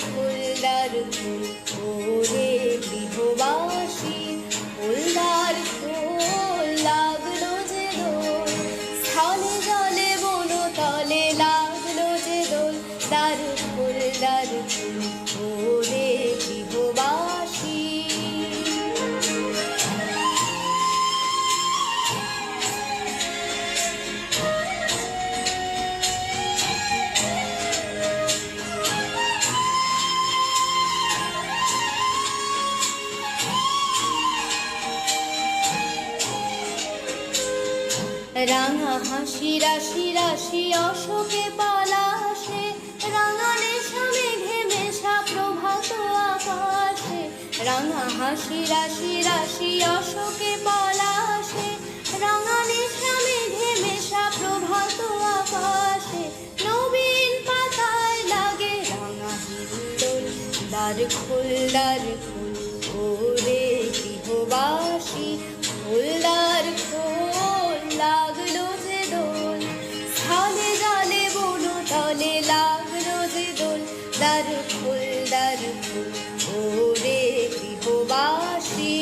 ফুলদার ফুল ওরে গৃহবাসী, ফুলদার ফুল লাগলো যে দোল, স্থলে জলে বনতলে লাগলো যে দোল, দার ফুলদার ফুল ওরে গৃহবাসী। রাঙা হাসি রাশি রাশি অশোকে পলাশে, রাঙা নেশা মেঘে মেশা প্রভাত আকাশে। রাঙা হাসি রাশি রাশি অশোকে পলাশে, রাঙা নেশা মেঘে মেশা প্রভাত আকাশে। নবীন পাতায় লাগে রাঙা হিন্দোল, দ্বার খোল দ্বার খোল ওরে গৃহবাসী, ফুলদার খোল লাগলো যে দোল, স্থলে জলে বনতলে লাগলো যে দোল, দ্বার খোল দ্বার খোল ওরে গৃহবাসী।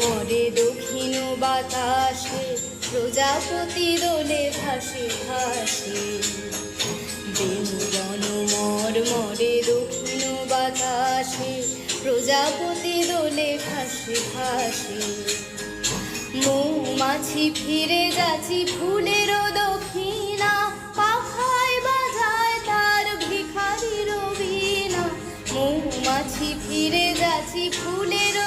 মরে দক্ষিণ বাতাসে, প্রজাপতি দোলে ভাসে ভাসে। বেনু বন মরে দক্ষিণ বাতাসে, প্রজাপতি দোলে ভাসে ভাসে। মৌমাছি ফিরে যাচ্ছি ফুলের দক্ষিণা, পাখায় বাজায় তার ভিখারির বীণা। মৌমাছি ফিরে যাচ্ছি ফুলের